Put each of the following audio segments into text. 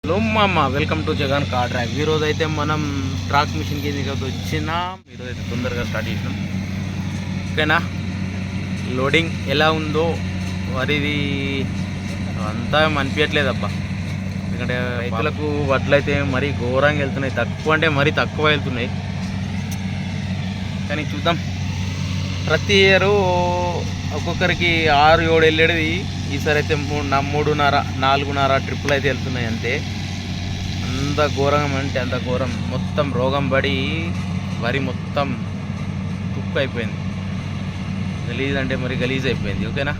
Hello మామ, welcome to Jagan car drive. ఈరోజు అయితే మనం ట్రాక్ మిషన్ కిందకి వచ్చినా ఈరోజు అయితే తొందరగా స్టార్ట్ చేసినాం. ఓకేనా, లోడింగ్ ఎలా ఉందో వరిది అంతా అనిపించట్లేదు అబ్బా. ఎందుకంటే రైతులకు వడ్లు అయితే మరీ ఘోరంగా వెళ్తున్నాయి, తక్కువ అంటే మరీ తక్కువ వెళ్తున్నాయి. కానీ చూద్దాం, ప్రతి ఇయరు ఒక్కొక్కరికి 6-7 వెళ్ళేది. ఈసారి అయితే 3.5-4 ట్రిప్పులు అయితే వెళ్తున్నాయి అంతే. అంత ఘోరం అంటే అంత ఘోరం. మొత్తం రోగం పడి వరి మొత్తం తుక్కు అయిపోయింది. గలీజ్ అంటే మరి గలీజ్ అయిపోయింది. ఓకేనా,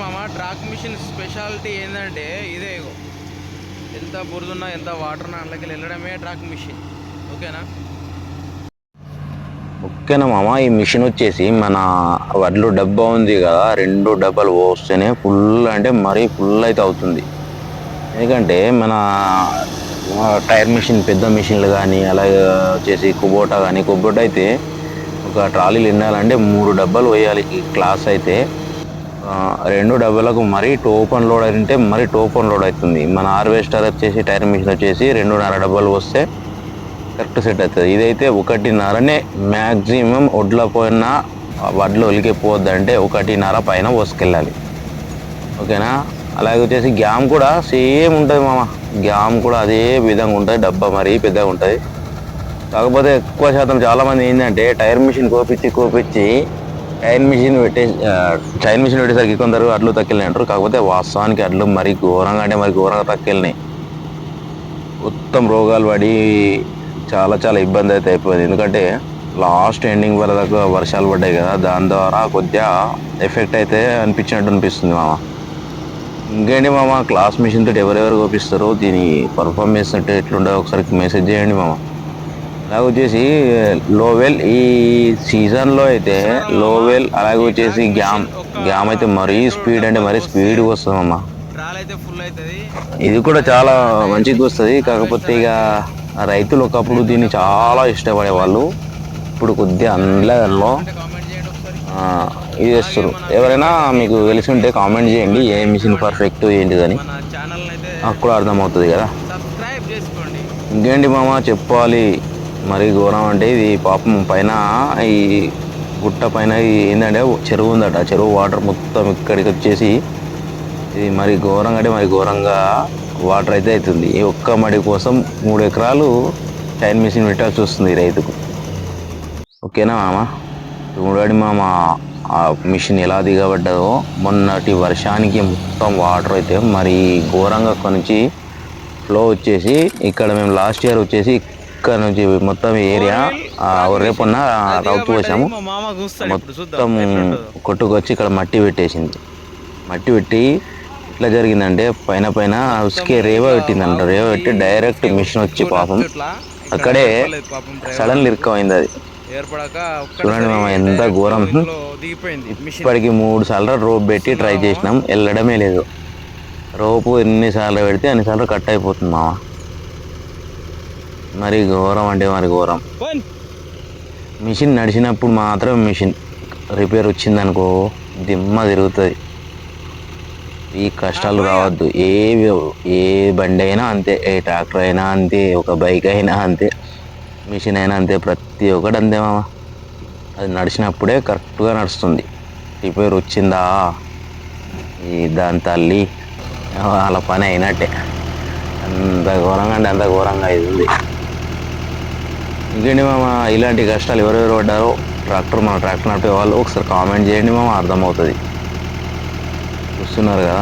మామ. ట్రాక్ మిషన్ స్పెషాలిటీ ఏంటంటే ఇదే, ఎంత బురదున్నా ఎంత వాటర్ ఉన్నా అందులోకి వెళ్ళడమే ట్రాక్ మిషన్. ఓకేనా ఓకేనా మామ. ఈ మిషన్ వచ్చేసి మన వడ్లు డబ్బా ఉంది కదా, 2 డబ్బాలు పోస్తేనే ఫుల్ అంటే మరీ ఫుల్ అయితే అవుతుంది. ఎందుకంటే మన టైర్ మిషన్, పెద్ద మిషన్లు కానీ, అలాగే వచ్చేసి కుబోటా అయితే ఒక ట్రాలీలు ఎండాలంటే 3 డబ్బాలు వేయాలి. ఈ క్లాస్ అయితే 2 డబ్బాలకు మరీ టోపన్ లోడ్ అయితే మరీ టోపన్ లోడ్ అవుతుంది. మన హార్వెస్టర్ వచ్చేసి, టైర్ మిషన్ వచ్చేసి 2.5 డబ్బాలు వస్తే కరెక్ట్ సెట్ అవుతుంది. ఇదైతే 1.5నే మ్యాక్సిమం. వడ్లు ఒలికిపోద్దంటే 1.5 పైన పోసుకెళ్ళాలి. ఓకేనా. అలాగే వచ్చేసి గ్యామ్ కూడా సేమ్ ఉంటుంది మామ. గ్యామ్ కూడా అదే విధంగా ఉంటుంది. డబ్బా మరీ పెద్దగా ఉంటుంది. కాకపోతే ఎక్కువ శాతం చాలామంది ఏంటంటే టైర్ మిషన్ కోపించి చైన్ మిషన్ పెట్టేసరికి కొందరు అడ్లు తక్కిలినాయి అంటారు. కాకపోతే వాస్తవానికి అడ్లు మరీ ఘోరంగా అంటే మరి ఘోరంగా తక్కిలినాయి. మొత్తం రోగాలు పడి చాలా చాలా ఇబ్బంది అయితే అయిపోయింది. ఎందుకంటే లాస్ట్ ఎండింగ్ వరకు వర్షాలు పడ్డాయి కదా, దాని ద్వారా కొద్దిగా ఎఫెక్ట్ అయితే అనిపిస్తుంది మామ. ఇంకేంటి మామ, క్లాస్ మిషన్ తోటి ఎవరెవరు కోపిస్తారో, దీని పర్ఫార్మెన్స్ అంటే ఎట్లుండో ఒకసారి మెసేజ్ చేయండి మామ. అలాగే వచ్చేసి లోవెల్ ఈ సీజన్లో అయితే లోవెల్, అలాగే వచ్చేసి గ్యామ్ అయితే మరీ స్పీడ్ అంటే మరీ స్పీడ్గా వస్తుంది అమ్మ. ఇది కూడా చాలా మంచిగా వస్తుంది. కాకపోతే ఇక రైతులు ఒకప్పుడు దీన్ని చాలా ఇష్టపడేవాళ్ళు. ఇప్పుడు కొద్దిగా అందులో ఇది చేస్తారు. ఎవరైనా మీకు తెలిసి ఉంటే కామెంట్ చేయండి, ఏ మిషన్ పర్ఫెక్ట్ ఏంటిదని, నాకు కూడా అర్థమవుతుంది కదా. ఇంకేంటి మామ చెప్పాలి. మరి ఘోరం అంటే ఇది పాపం పైన ఈ గుట్ట పైన ఏంటంటే చెరువు ఉందట. చెరువు వాటర్ మొత్తం ఇక్కడికి వచ్చేసి ఇది మరి ఘోరంగా అంటే మరి ఘోరంగా వాటర్ అయితే అవుతుంది. ఈ ఒక్క మడి కోసం 3 ఎకరాలు చైన్ మిషన్ పెట్టాల్సి వస్తుంది రైతుకు. ఓకేనా మామ. చూడండి మామ, ఆ మిషన్ ఎలా దిగబడ్డదో. మొన్నటి వర్షానికి మొత్తం వాటర్ అయితే మరి ఘోరంగా కొనిచి ఫ్లో వచ్చేసి, ఇక్కడ మేము లాస్ట్ ఇయర్ వచ్చేసి ఇక్కడ నుంచి మొత్తం ఏరియా రేపున్న రౌతు పోసాము. మొత్తం కొట్టుకొచ్చి ఇక్కడ మట్టి పెట్టేసింది. మట్టి పెట్టి ఇట్లా జరిగిందంటే పైన ఉసుకే రేవ పెట్టిందంట. రేవ పెట్టి డైరెక్ట్ మిషన్ వచ్చి పాపం అక్కడే సడన్ లిర్క్ అయింది. అది చూడండి మామ ఎంత ఘోరం. ఇప్పటికి 3 సార్లు రోప్ పెట్టి ట్రై చేసినాం, వెళ్ళడమే లేదు. రోపు ఎన్నిసార్లు పెడితే అన్నిసార్లు కట్ అయిపోతుంది మామ. మరి ఘోరం అంటే మరి ఘోరం. మిషన్ నడిచినప్పుడు మాత్రం మిషన్ రిపేర్ వచ్చిందనుకో దిమ్మ తిరుగుతుంది. ఈ కష్టాలు రావద్దు. ఏ బండి అయినా అంతే, ఏ ట్రాక్టర్ అయినా అంతే, ఒక బైక్ అయినా అంతే, మిషన్ అయినా అంతే, ప్రతి ఒక్కటి అంతే మామ. అది నడిచినప్పుడే కరెక్ట్గా నడుస్తుంది. రిపేర్ వచ్చిందా దాని తల్లి వాళ్ళ పని అయినట్టే. అంత ఘోరంగా అంటే అంత ఘోరంగా అయింది. ఇంకేంటి మామ, ఇలాంటి కష్టాలు ఎవరెవరు పడ్డారో మన ట్రాక్టర్ నడిపే వాళ్ళు ఒకసారి కామెంట్ చేయండి మామ, అర్థమవుతుంది. చూస్తున్నారు కదా.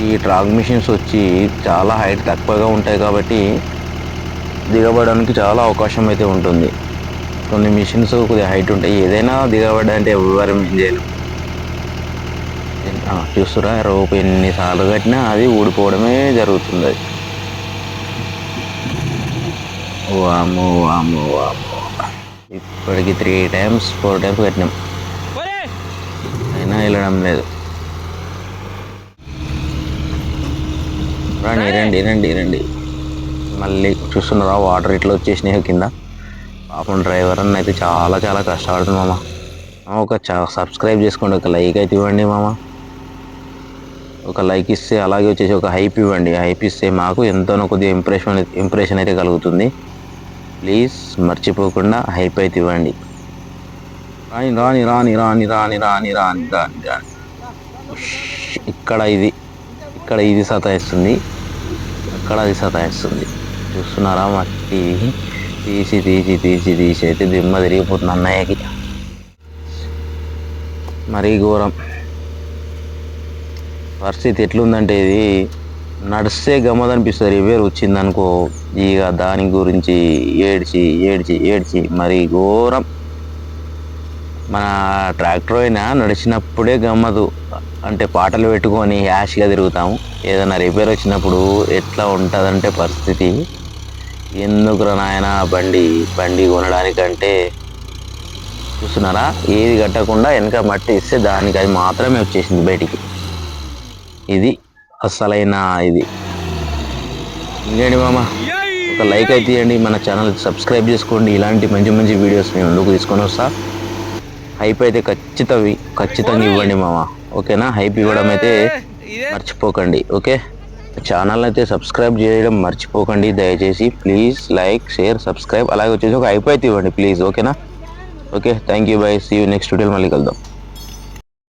ఈ ట్రాక్ మిషన్స్ వచ్చి చాలా హైట్ తక్కువగా ఉంటాయి కాబట్టి దిగబడడానికి చాలా అవకాశం అయితే ఉంటుంది. కొన్ని మిషన్స్ కొద్దిగా హైట్ ఉంటాయి, ఏదైనా దిగబడ్డాయంటే ఎవరు ఏం చేయలేం. చూస్తురా రోప్ ఎన్నిసార్లు కట్టినా అది ఊడిపోవడమే జరుగుతుంది. అది వామ్మో వామ్మో వామ్మో, ఇప్పటికి 3 times 4 times కట్టినాం, అయినా వెళ్ళడం లేదు. రండి రండి రండి రండి. మళ్ళీ చూస్తున్నారా వాటర్ ఇట్లా వచ్చేసినాయి కింద. పాపం డ్రైవర్ అన్న అయితే చాలా చాలా కష్టపడుతుంది మామ. ఒక సబ్స్క్రైబ్ చేసుకోండి, ఒక లైక్ అయితే ఇవ్వండి మామ. ఒక లైక్ ఇస్తే అలాగే వచ్చేసి ఒక హైప్ ఇవ్వండి. హైప్ ఇస్తే మాకు ఎంతోనో కొద్దిగా ఇంప్రెషన్ అయితే కలుగుతుంది. ప్లీజ్ మర్చిపోకుండా హైప్ అయితే ఇవ్వండి. రాని రాని రాని రాని రాని రాని రాని రాని రాని. ఇక్కడ ఇది సతాయిస్తుంది, అక్కడ అది సతాయిస్తుంది. చూస్తున్నారా మట్టి తీసి తీసి తీసి తీసి అయితే దిమ్మ తిరిగిపోతుంది అన్నయ్యకి. మరీ ఘోరం పరిస్థితి. ఎట్లుందంటే ఇది నడిస్తే గమ్మద్ అనిపిస్తుంది, రిపేర్ వచ్చిందనుకో ఇక దాని గురించి ఏడ్చి ఏడ్చి ఏడ్చి మరీ ఘోరం. మన ట్రాక్టర్ అయినా నడిచినప్పుడే గమ్మదు, అంటే పాటలు పెట్టుకొని యాష్గా తిరుగుతాము. ఏదైనా రిపేర్ వచ్చినప్పుడు ఎట్లా ఉంటుందంటే పరిస్థితి, ఎందుకురా నాయన బండి కొనడానికంటే. చూస్తున్నారా ఏది కట్టకుండా వెనక మట్టి ఇస్తే దానికి అది మాత్రమే వచ్చేసింది బయటికి. ఇది అసలైన ఇది. ఇంకేంటి మామ, ఒక లైక్ అయితే ఇవ్వండి, మన ఛానల్ సబ్స్క్రైబ్ చేసుకోండి. ఇలాంటి మంచి మంచి వీడియోస్ నేను ముందుకు తీసుకొని వస్తా. హైప్ అయితే ఖచ్చితంగా ఇవ్వండి మామ, ఓకేనా? హైప్ ఇవ్వడం అయితే మర్చిపోకండి, ఓకే? ఛానల్ అయితే సబ్స్క్రైబ్ చేయడం మర్చిపోకండి దయచేసి. ప్లీజ్ లైక్ షేర్ సబ్స్క్రైబ్, అలాగే వచ్చేసి ఒక హైప్ అయితే ఇవ్వండి ప్లీజ్, ఓకేనా? Okay, thank you bye, see you next video, మళ్ళీ కలుద్దాం.